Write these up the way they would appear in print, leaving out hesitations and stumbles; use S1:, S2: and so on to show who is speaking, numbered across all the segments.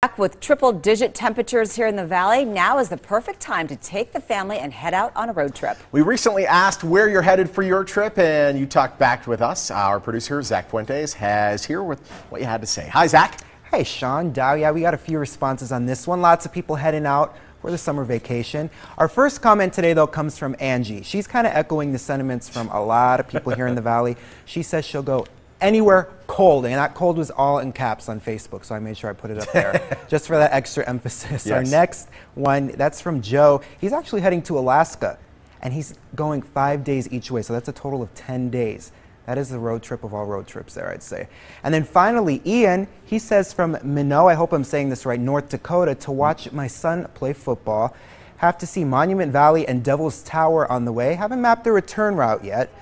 S1: Back with triple-digit temperatures here in the valley, now is the perfect time to take the family and head out on a road trip.
S2: We recently asked where you're headed for your trip, and you talked back with us. Our producer, Zach Fuentes, has here with what you had to say. Hi, Zach.
S3: Hey, Sean, Dow. Yeah, we got a few responses on this one. Lots of people heading out for the summer vacation. Our first comment today, though, comes from Angie. She's kind of echoing the sentiments from a lot of people here in the valley. She says she'll go anywhere cold, and that cold was all in caps on Facebook, so I made sure I put it up there just for that extra emphasis. Yes. Our next one, that's from Joe. He's actually heading to Alaska, and he's going 5 days each way, so that's a total of 10 days. That is the road trip of all road trips there, I'd say. And then finally, Ian, he says from Minot, I hope I'm saying this right, North Dakota, to watch my son play football. Have to see Monument Valley and Devil's Tower on the way. Haven't mapped the return route yet.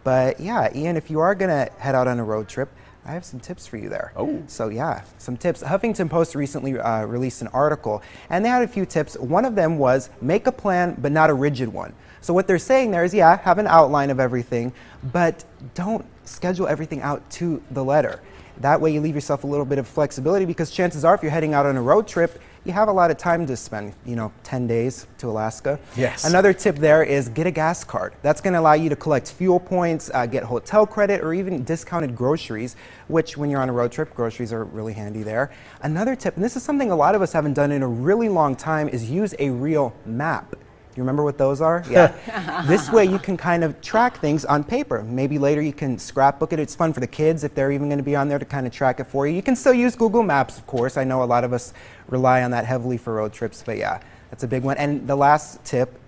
S3: But yeah, Ian, if you are going to head out on a road trip, I have some tips for you there.
S2: Oh.
S3: So yeah, some tips. Huffington Post recently released an article, and they had a few tips. One of them was make a plan, but not a rigid one. So what they're saying there is, yeah, have an outline of everything, but don't schedule everything out to the letter. That way you leave yourself a little bit of flexibility, because chances are if you're heading out on a road trip, you have a lot of time to spend, 10 days to Alaska.
S2: Yes.
S3: Another tip there is get a gas card. That's going to allow you to collect fuel points, get hotel credit, or even discounted groceries, which when you're on a road trip, groceries are really handy there. Another tip, and this is something a lot of us haven't done in a really long time, is use a real map. You remember what those are? Yeah. This way you can kind of track things on paper. Maybe later you can scrapbook it. It's fun for the kids if they're even going to be on there to kind of track it for you. You can still use Google Maps, of course. I know a lot of us rely on that heavily for road trips, but yeah, that's a big one. And the last tip,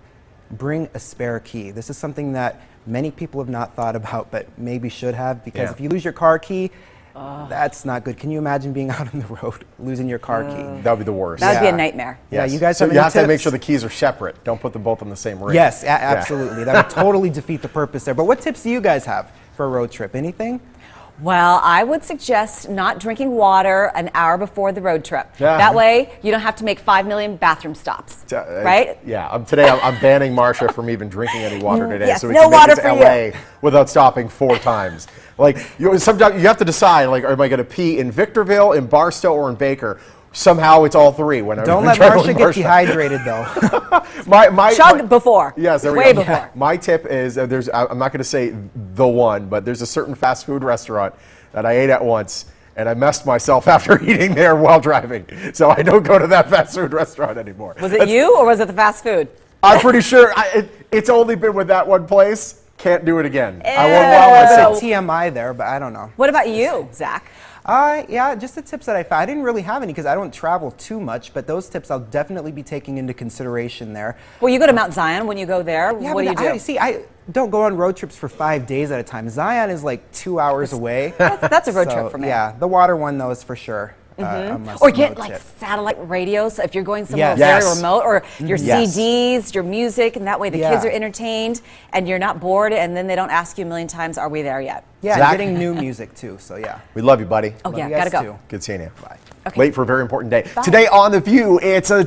S3: bring a spare key. This is something that many people have not thought about, but maybe should have, because if you lose your car key, that's not good. Can you imagine being out on the road, losing your car key?
S2: That would be the worst.
S1: That would be a nightmare.
S3: Yeah,
S2: Yes.
S3: you guys
S2: so
S3: have
S2: you
S3: any
S2: have
S3: tips?
S2: to make sure the keys are separate. Don't put them both on the same ring.
S3: Yes, absolutely. That would totally defeat the purpose there. But what tips do you guys have for a road trip? Anything?
S1: Well, I would suggest not drinking water an hour before the road trip.
S2: Yeah.
S1: That way, you don't have to make 5 million bathroom stops, right?
S2: Yeah, today I'm banning Marcia from even drinking any water today,
S1: Yes,
S2: so we
S1: no
S2: can make
S1: water
S2: it to
S1: for
S2: LA
S1: you.
S2: without stopping 4 times. Like, sometimes you have to decide, like, am I going to pee in Victorville, in Barstow, or in Baker? Somehow it's all 3. When
S3: Don't let Marcia get dehydrated, though.
S1: Chug before.
S2: Yes, there we
S1: Way
S2: go.
S1: before.
S2: My tip is, I'm not going to say the one, but there's a certain fast food restaurant that I ate at once, and I messed myself after eating there while driving. So I don't go to that fast food restaurant anymore.
S1: Was it you, or was it the fast food?
S2: I'm pretty sure it's only been with that one place. Can't do it again. I won't
S3: A
S2: allow
S3: bit
S2: myself.
S3: of TMI there, but I don't know.
S1: What about you, Zach?
S3: Yeah, just the tips that I found. I didn't really have any because I don't travel too much, but those tips I'll definitely be taking into consideration there.
S1: Well, you go to Mount Zion when you go there.
S3: Yeah,
S1: What do you do?
S3: I don't go on road trips for 5 days at a time. Zion is like 2 hours away.
S1: That's a road trip for me.
S3: Yeah, the water one, though, is for sure. A must
S1: Or get
S3: know
S1: like
S3: tip.
S1: satellite radios if you're going somewhere
S3: Yes.
S1: very remote, or your
S2: Yes.
S1: CDs, your music, and that way the
S3: Yeah.
S1: kids are entertained and you're not bored, and then they don't ask you a million times, are we there yet?
S3: Yeah,
S2: Zach?
S3: and getting new music too, so yeah.
S2: We love you, buddy.
S1: Oh, yeah,
S3: you guys
S1: gotta go.
S3: too.
S2: Good seeing you.
S3: Bye.
S1: Okay.
S2: Late for a very important day.
S1: Bye.
S2: Today on The View, it's a